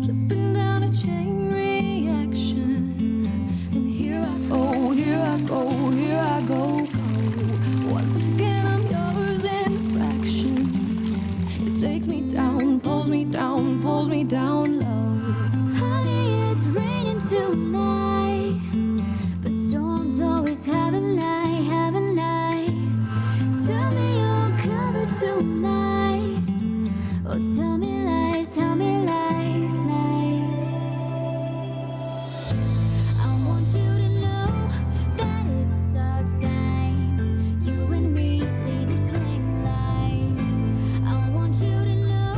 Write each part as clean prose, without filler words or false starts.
slipping down a chain reaction. And here I go, here I go, here I go. Once again I'm yours in fractions. It takes me down, pulls me down, pulls me down low. Honey, it's raining tonight, but storms always have a light, have a light. Tell me you're covered tonight. Oh, tell me lies, tell me lies, lies. I want you to know that it's our time. You and me lead the same life. I want you to know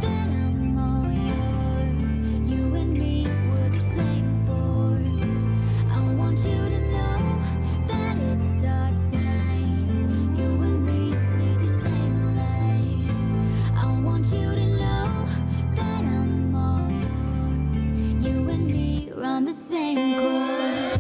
that I'm all yours. You and me, we're the same force. I want you to know that it's our time. You and me lead the same life. I want you to know that I'm all yours. You and me run the same course.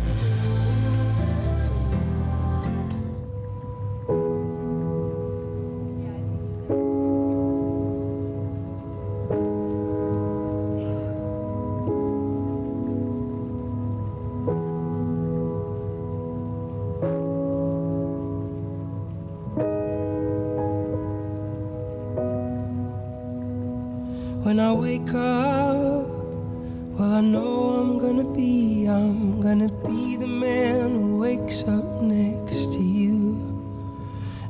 When I wake up, well, I know I'm gonna be the man who wakes up next to you.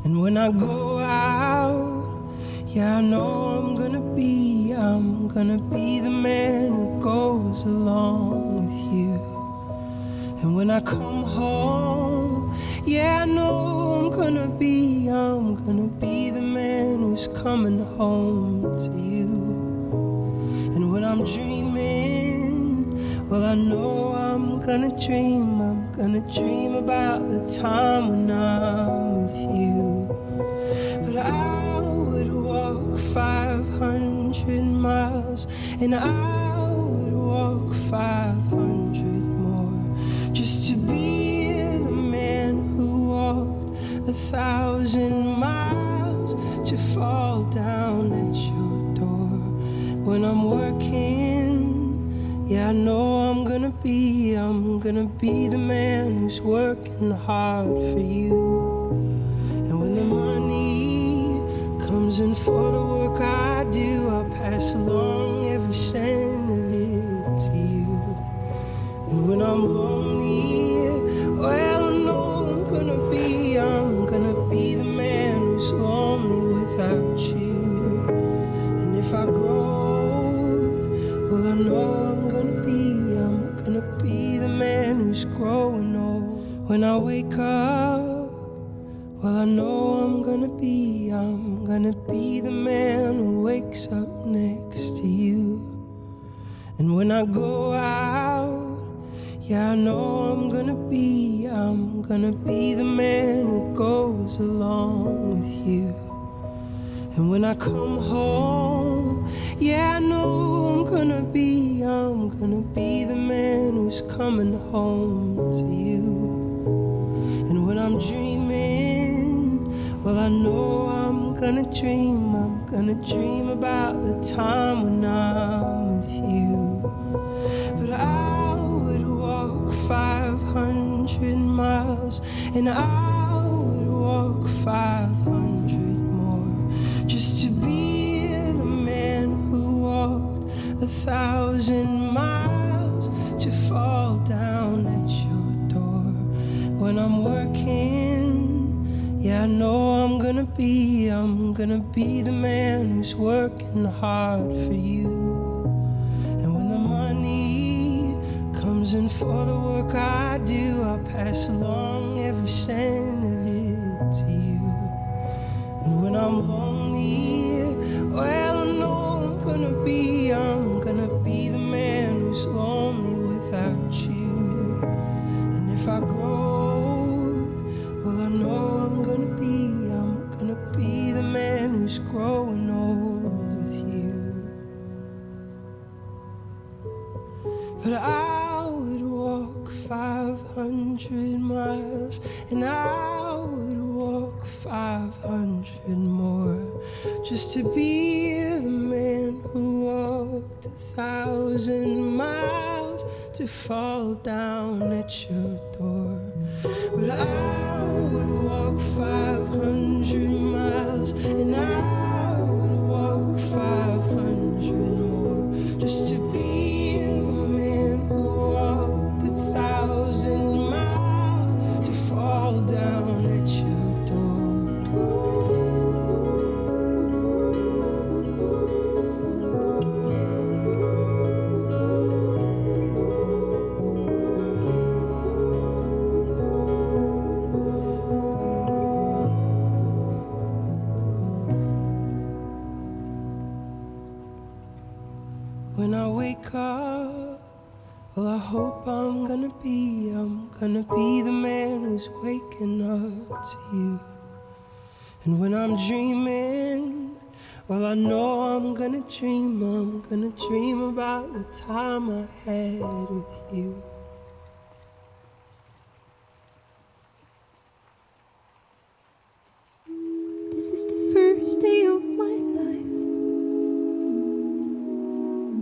And when I go out, yeah, I know I'm gonna be the man who goes along with you. And when I come home, yeah, I know I'm gonna be the man who's coming home to you. And when I'm dreaming, well, I know I'm gonna dream about the time when I'm with you. But I would walk 500 miles, and I would walk 500 more, just to be the man who walked 1,000 miles, to fall down at your door. When I'm working, yeah, I know I'm gonna be the man who's working hard for you. And when the money comes in for the work I do, I'll pass along every cent of it to you. And when I'm lonely, well, I know I'm gonna be the man who's lonely without you. And if I grow, well, I know I'm gonna be the man who's growing old. When I wake up, well, I know I'm gonna be the man who wakes up next to you. And when I go out, yeah, I know I'm gonna be the man who goes along with you. And when I come home, yeah, I know I'm gonna be the man who's coming home to you. And when I'm dreaming, well, I know I'm gonna dream about the time when I'm with you. But I would walk 500 miles, and I would walk 500 more, just to be the man who walked 1,000 miles, to fall down at your door. When I'm working, yeah, I know I'm gonna be the man who's working hard for you. And when the money comes in for the work I do, I'll pass along every cent of it to you. And when I'm lonely, well, I know I'm gonna be the man who's lonely without you. And if I grow, well, I know I'm gonna be the man who's growing old with you. But I would walk 500 miles, and I would walk 500 more, just to be the man who walked walked 1,000 miles to fall down at your door. But I would walk 500 miles, and I would walk 500 more, just to be the man who walked 1,000 miles to fall down at your door. When I wake up, well, I hope I'm gonna be the man who's waking up to you. And when I'm dreaming, well, I know I'm gonna dream about the time I had with you. This is the first day of my life.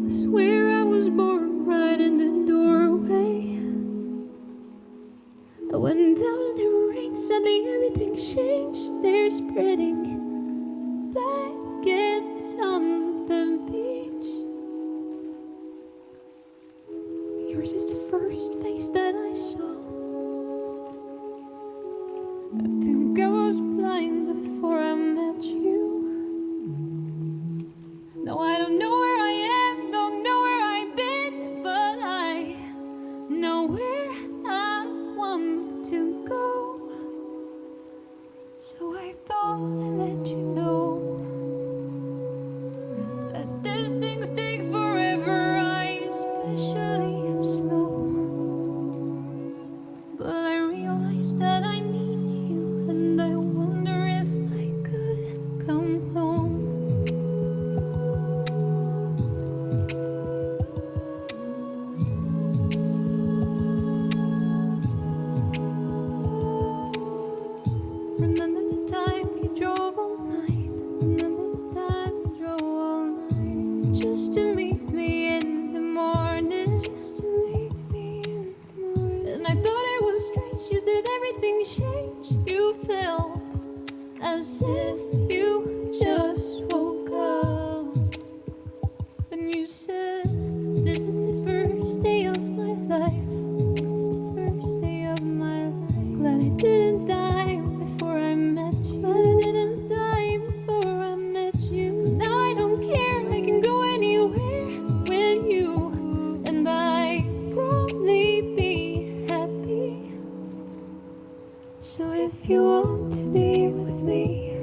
I swear I was born right in the doorway. I went down in the rain, suddenly everything changed. They're spreading blankets on the beach. Yours is the first face that I saw. I think I was blind before I met you. No, I don't know where I am, don't know where I've been, but I know where I want to go. So I thought I'd let you know that this thing takes forever. I especially am slow, but I realized that I need you, and I wonder if I could come home. Remember the time you drove all night. Remember the time you drove all night, just to meet me in the morning, just to meet me in the morning. And I thought it was strange, you said everything changed. You felt as if you just woke up. And you said, this is the first day of my life. This is the first day of my life. Glad I didn't die before I met you. Glad I didn't die before I met you. Now I don't care, I can go anywhere with you, and I probably be happy. So if you want to be with me,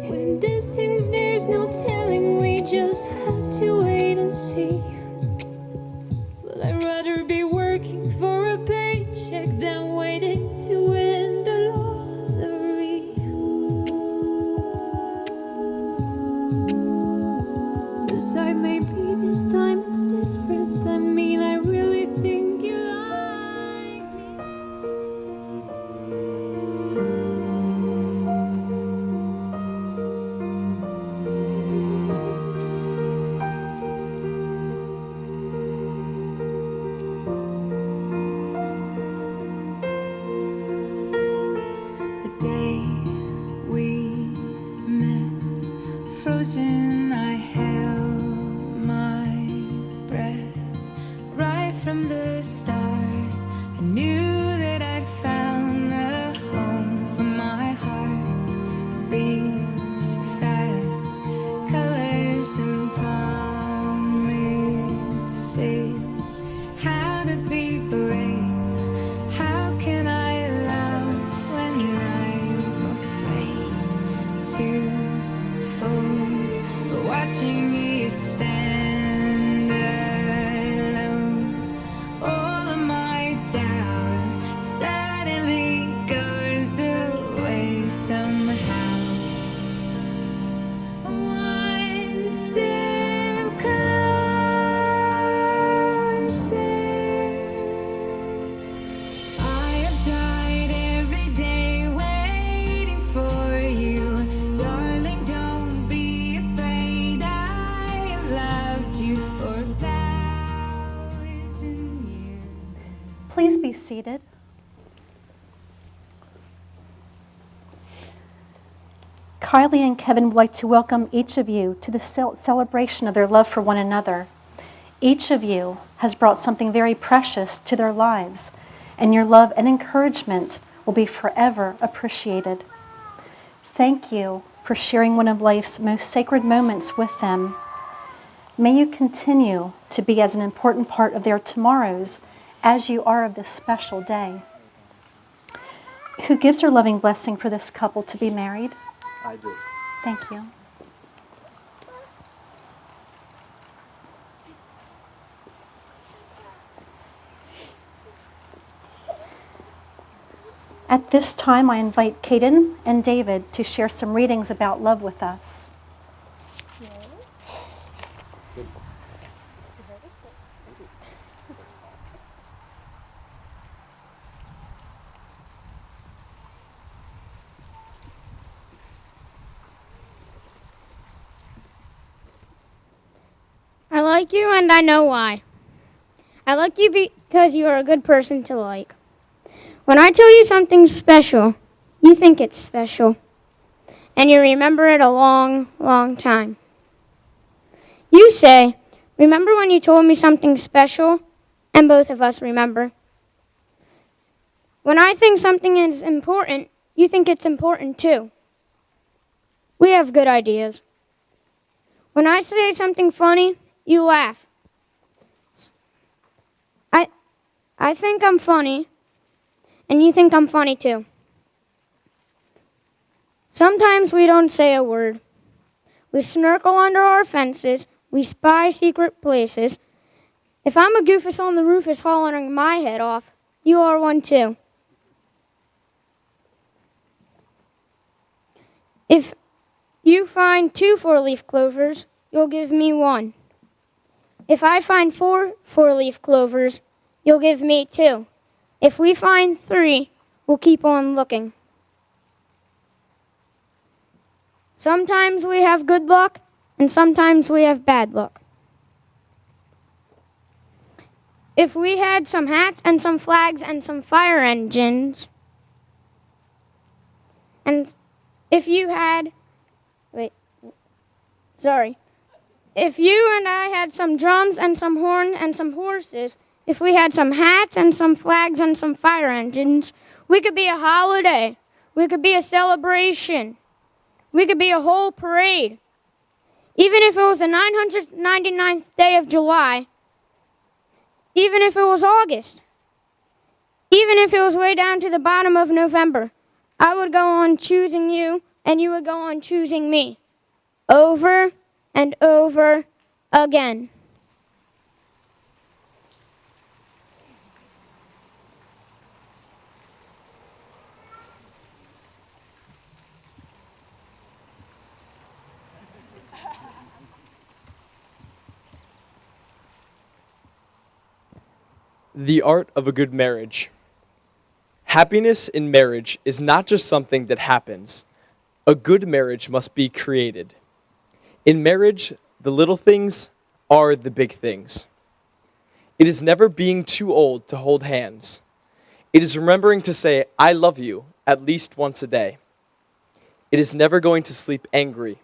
when distance there's no telling, we just have to wait and see. Well, I'd rather be working for a paycheck than waiting to win the lottery. Besides, maybe this time it's different. I mean, I really think you like me. The day we met, frozen, I held my breath. be seated. Kylie and Kevin would like to welcome each of you to the celebration of their love for one another. Each of you has brought something very precious to their lives, and your love and encouragement will be forever appreciated. Thank you for sharing one of life's most sacred moments with them. May you continue to be as an important part of their tomorrows as you are of this special day. Who gives her loving blessing for this couple to be married? I do. Thank you. At this time, I invite Caden and David to share some readings about love with us. I like you and I know why. I like you because you are a good person to like. When I tell you something special, you think it's special. And you remember it a long, long time. You say, remember when you told me something special? And both of us remember. When I think something is important, you think it's important too. We have good ideas. When I say something funny, you laugh. I think I'm funny, and you think I'm funny too. Sometimes we don't say a word. We snirkle under our fences. We spy secret places. If I'm a goofus on the roof is hollering my head off, you are one too. If you find 2 4-leaf clovers, you'll give me 1. If I find 4 4-leaf clovers, you'll give me 2. If we find 3, we'll keep on looking. Sometimes we have good luck, and sometimes we have bad luck. If we had some hats and some flags and some fire engines, and if you had, if you and I had some drums and some horn and some horses, if we had some hats and some flags and some fire engines, we could be a holiday. We could be a celebration. We could be a whole parade. Even if it was the 999th day of July, even if it was August, even if it was way down to the bottom of November, I would go on choosing you and you would go on choosing me. Over and over again. The art of a good marriage. Happiness in marriage is not just something that happens. A good marriage must be created. In marriage, the little things are the big things. It is never being too old to hold hands. It is remembering to say, I love you, at least once a day. It is never going to sleep angry.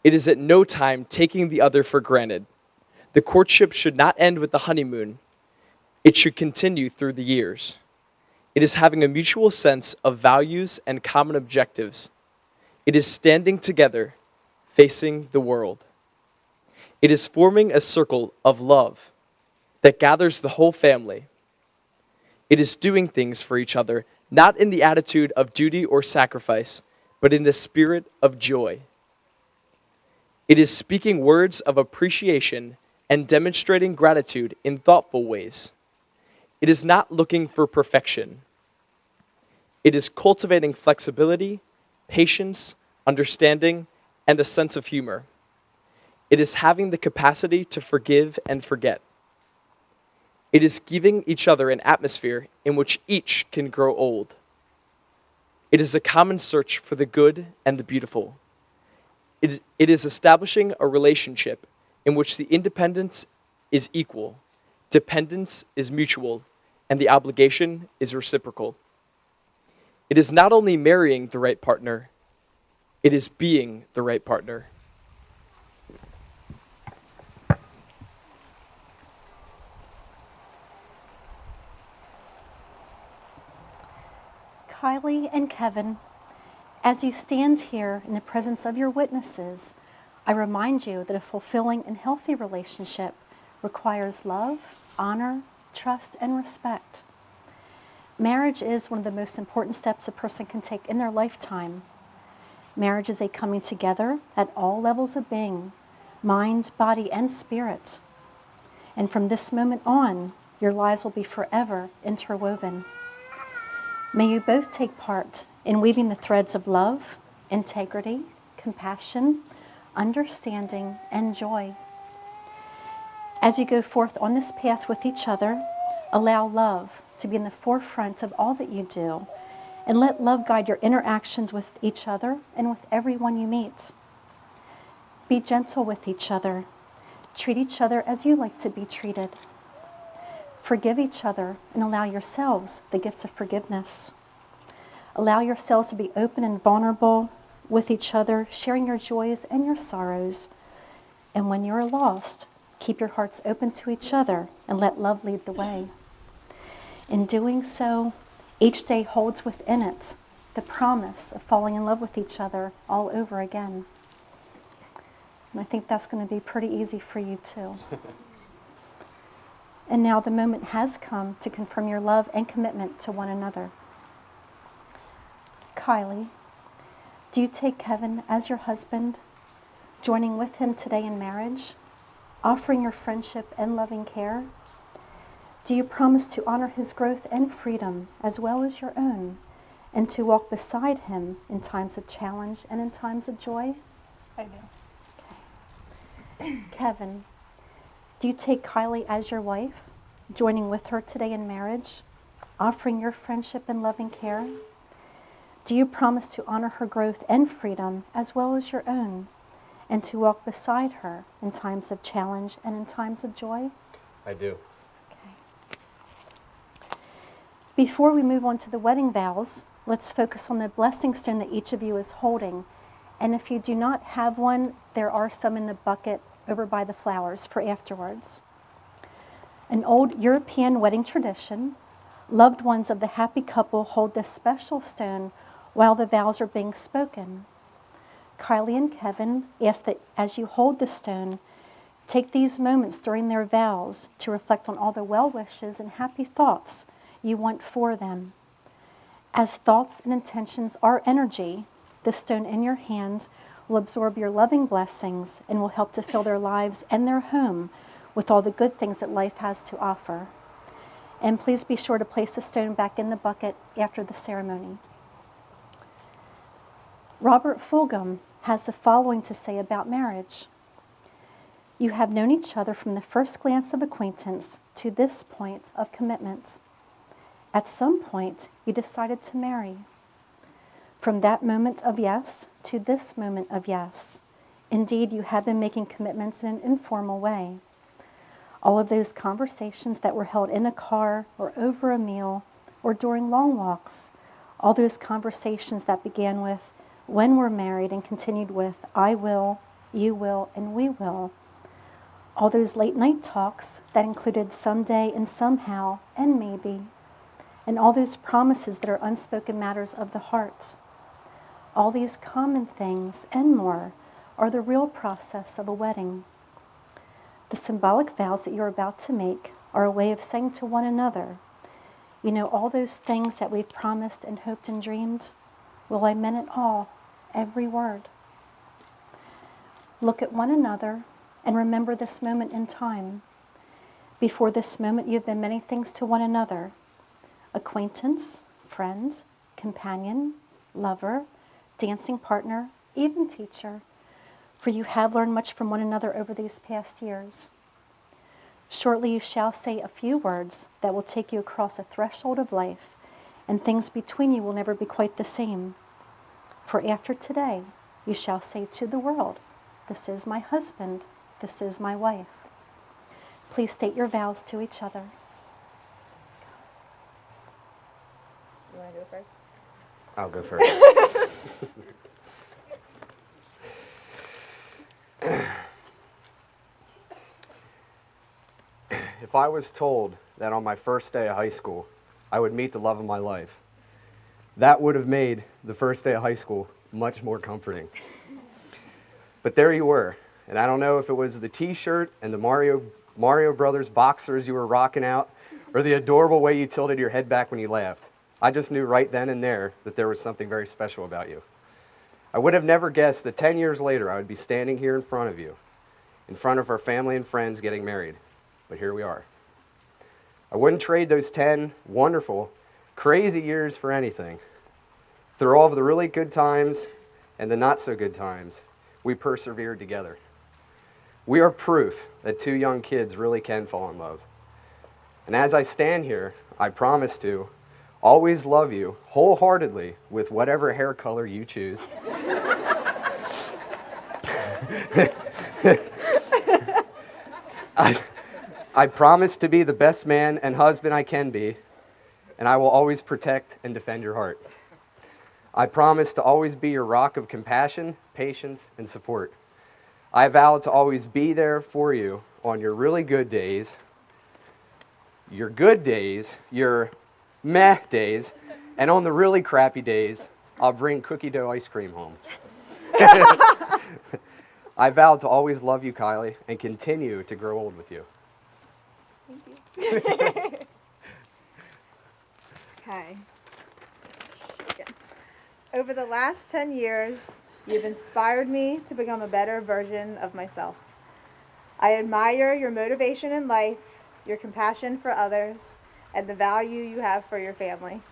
It is at no time taking the other for granted. The courtship should not end with the honeymoon. It should continue through the years. It is having a mutual sense of values and common objectives. It is standing together, facing the world. It is forming a circle of love that gathers the whole family. It is doing things for each other, not in the attitude of duty or sacrifice, but in the spirit of joy. It is speaking words of appreciation and demonstrating gratitude in thoughtful ways. It is not looking for perfection. It is cultivating flexibility, patience, understanding, and a sense of humor. It is having the capacity to forgive and forget. It is giving each other an atmosphere in which each can grow old. It is a common search for the good and the beautiful. It is establishing a relationship in which the independence is equal, dependence is mutual, and the obligation is reciprocal. It is not only marrying the right partner, it is being the right partner. Kylie and Kevin, as you stand here in the presence of your witnesses, I remind you that a fulfilling and healthy relationship requires love, honor, trust, and respect. Marriage is one of the most important steps a person can take in their lifetime. Marriage is a coming together at all levels of being, mind, body, and spirit. And from this moment on, your lives will be forever interwoven. May you both take part in weaving the threads of love, integrity, compassion, understanding, and joy. As you go forth on this path with each other, allow love to be in the forefront of all that you do, and let love guide your interactions with each other and with everyone you meet. Be gentle with each other. Treat each other as you like to be treated. Forgive each other and allow yourselves the gift of forgiveness. Allow yourselves to be open and vulnerable with each other, sharing your joys and your sorrows. And when you are lost, keep your hearts open to each other and let love lead the way. In doing so, each day holds within it the promise of falling in love with each other all over again. And I think that's going to be pretty easy for you too. And now the moment has come to confirm your love and commitment to one another. Kylie, do you take Kevin as your husband, joining with him today in marriage, offering your friendship and loving care? Do you promise to honor his growth and freedom as well as your own, and to walk beside him in times of challenge and in times of joy? I do. Okay. Kevin, do you take Kylie as your wife, joining with her today in marriage, offering your friendship and loving care? Do you promise to honor her growth and freedom as well as your own, and to walk beside her in times of challenge and in times of joy? I do. Okay. Before we move on to the wedding vows, let's focus on the blessing stone that each of you is holding. And if you do not have one, there are some in the bucket over by the flowers for afterwards. An old European wedding tradition, loved ones of the happy couple hold this special stone while the vows are being spoken. Kylie and Kevin ask that as you hold the stone, take these moments during their vows to reflect on all the well wishes and happy thoughts you want for them. As thoughts and intentions are energy, the stone in your hand will absorb your loving blessings and will help to fill their lives and their home with all the good things that life has to offer. And please be sure to place the stone back in the bucket after the ceremony. Robert Fulghum has the following to say about marriage. You have known each other from the first glance of acquaintance to this point of commitment. At some point, you decided to marry. From that moment of yes to this moment of yes, indeed you have been making commitments in an informal way. All of those conversations that were held in a car or over a meal or during long walks, all those conversations that began with when we're married and continued with I will, you will, and we will. All those late night talks that included someday and somehow and maybe, and all those promises that are unspoken matters of the heart. All these common things and more are the real process of a wedding. The symbolic vows that you're about to make are a way of saying to one another, you know, all those things that we've promised and hoped and dreamed, well, I meant it all, every word. Look at one another and remember this moment in time. Before this moment, you've been many things to one another: acquaintance, friend, companion, lover, dancing partner, even teacher, for you have learned much from one another over these past years. Shortly you shall say a few words that will take you across a threshold of life, and things between you will never be quite the same. For after today, you shall say to the world, this is my husband, this is my wife. Please state your vows to each other. to go first? I'll go first. If I was told that on my first day of high school, I would meet the love of my life, that would have made the first day of high school much more comforting. But there you were, and I don't know if it was the t-shirt and the Mario Brothers boxers you were rocking out, or the adorable way you tilted your head back when you laughed. I just knew right then and there that there was something very special about you. I would have never guessed that 10 years later I would be standing here in front of you, in front of our family and friends getting married. But here we are. I wouldn't trade those 10 wonderful, crazy years for anything. Through all of the really good times and the not so good times, we persevered together. We are proof that two young kids really can fall in love. And as I stand here, I promise to always love you wholeheartedly with whatever hair color you choose. I promise to be the best man and husband I can be, and I will always protect and defend your heart. I promise to always be your rock of compassion, patience, and support. I vow to always be there for you on your really good days, your meh days, and on the really crappy days, I'll bring cookie dough ice cream home. Yes. I vow to always love you, Kylie, and continue to grow old with you. Okay. Over the last 10 years, you've inspired me to become a better version of myself. I admire your motivation in life, your compassion for others, and the value you have for your family.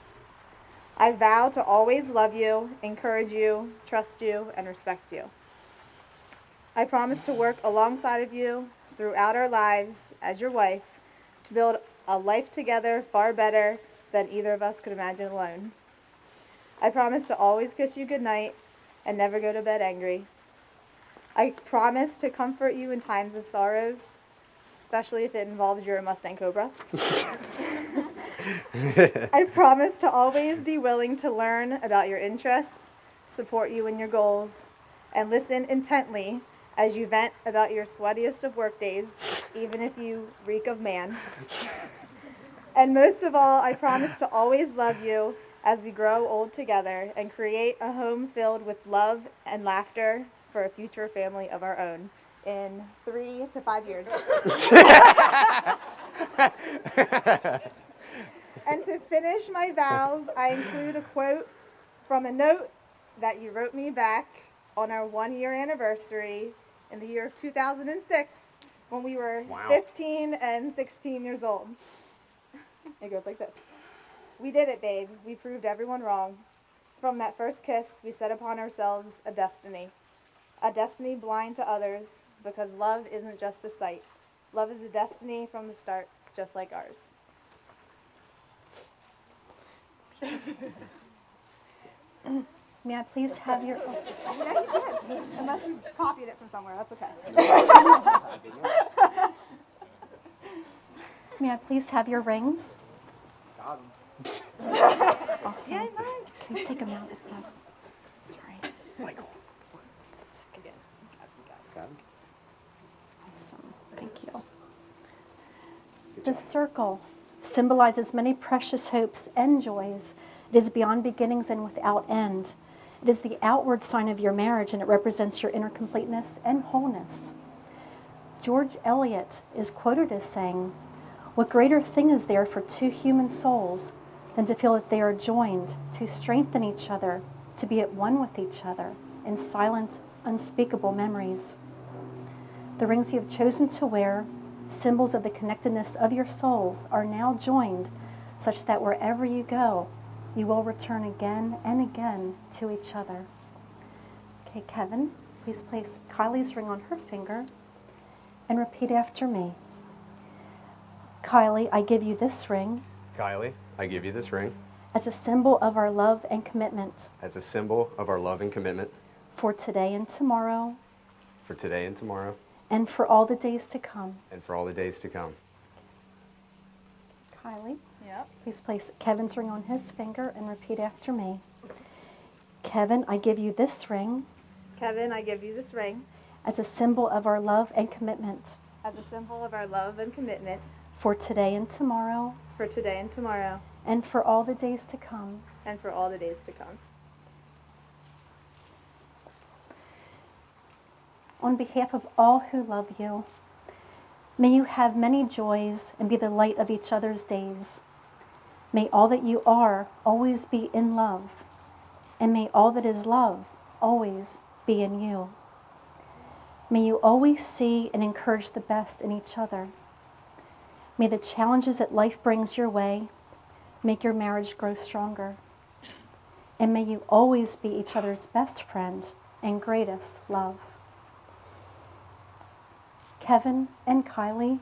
I vow to always love you, encourage you, trust you, and respect you. I promise to work alongside of you throughout our lives as your wife to build a life together far better than either of us could imagine alone. I promise to always kiss you goodnight and never go to bed angry. I promise to comfort you in times of sorrows, especially if it involves your Mustang Cobra. I promise to always be willing to learn about your interests, support you in your goals, and listen intently as you vent about your sweatiest of work days, even if you reek of man. And most of all, I promise to always love you as we grow old together and create a home filled with love and laughter for a future family of our own in 3 to 5 years. And to finish my vows, I include a quote from a note that you wrote me back on our 1-year anniversary in the year of 2006 when we were 15 and 16 years old. It goes like this. We did it, babe. We proved everyone wrong. From that first kiss, we set upon ourselves a destiny blind to others, because love isn't just a sight. Love is a destiny from the start, just like ours. May I please have your... Yeah, you did. Unless you copied it from somewhere, that's okay. May I please have your rings? Awesome. Yeah, Can you take them out? Sorry. Michael. That's okay. Awesome. Thank you. The circle symbolizes many precious hopes and joys. It is beyond beginnings and without end. It is the outward sign of your marriage, and it represents your inner completeness and wholeness. George Eliot is quoted as saying, "What greater thing is there for two human souls than to feel that they are joined, to strengthen each other, to be at one with each other in silent, unspeakable memories?" The rings you have chosen to wear, symbols of the connectedness of your souls, are now joined such that wherever you go, you will return again and again to each other. Okay, Kevin, please place Kylie's ring on her finger and repeat after me. Kylie, I give you this ring Kylie, I give you this ring as a symbol of our love and commitment as a symbol of our love and commitment for today and tomorrow for today and tomorrow and for all the days to come. and for all the days to come. Kylie, Yeah. Yep. Please place Kevin's ring on his finger and repeat after me. Kevin, I give you this ring Kevin, I give you this ring as a symbol of our love and commitment as a symbol of our love and commitment for today and tomorrow for today and tomorrow and for all the days to come. and for all the days to come. On behalf of all who love you, may you have many joys and be the light of each other's days. May all that you are always be in love, and may all that is love always be in you. May you always see and encourage the best in each other. May the challenges that life brings your way make your marriage grow stronger. And may you always be each other's best friend and greatest love. Kevin and Kylie,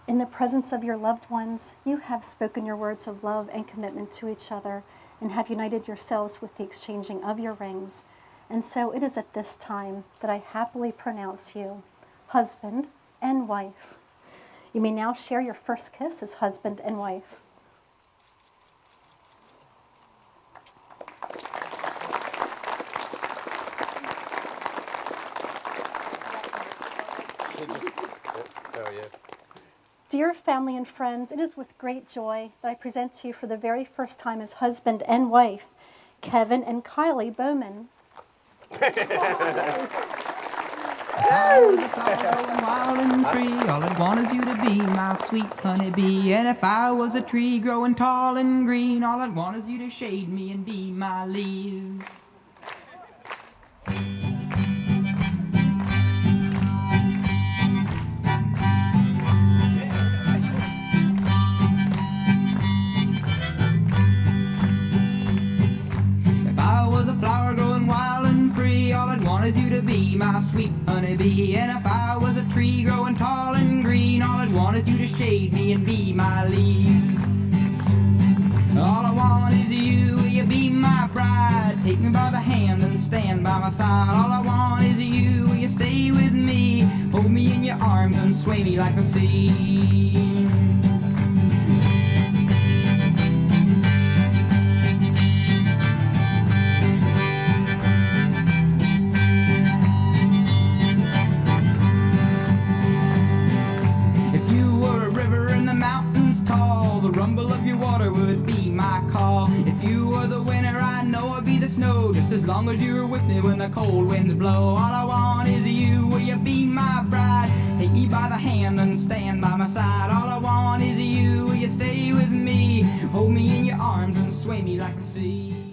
in the presence of your loved ones, you have spoken your words of love and commitment to each other and have united yourselves with the exchanging of your rings. And so it is at this time that I happily pronounce you husband and wife. You may now share your first kiss as husband and wife. Oh, yeah. Dear family and friends, it is with great joy that I present to you for the very first time as husband and wife, Kevin and Kylie Bowman. I was a flower going wild and free. All I'd want is you to be my sweet honeybee. And if I was a tree growing tall and green, all I'd want is you to shade me and be my leaves. If I was a flower growing wild and free, all I'd want is you to be my sweet honeybee. And if I was a tree growing tall and green, all I'd want is you to shade me and be my leaves. All I want is you, will you be my bride? Take me by the hand and stand by my side. All I want is you, will you stay with me? Hold me in your arms and sway me like the sea. If you were a river in the mountains tall, the rumble of your water would be my call. If you were the winter, I know I'd be the snow, just as long as you're with me when the cold winds blow. All I want is you, will you be my bride? Take me by the hand and stand by my side. All I want is you, will you stay with me? Hold me in your arms and sway me like the sea.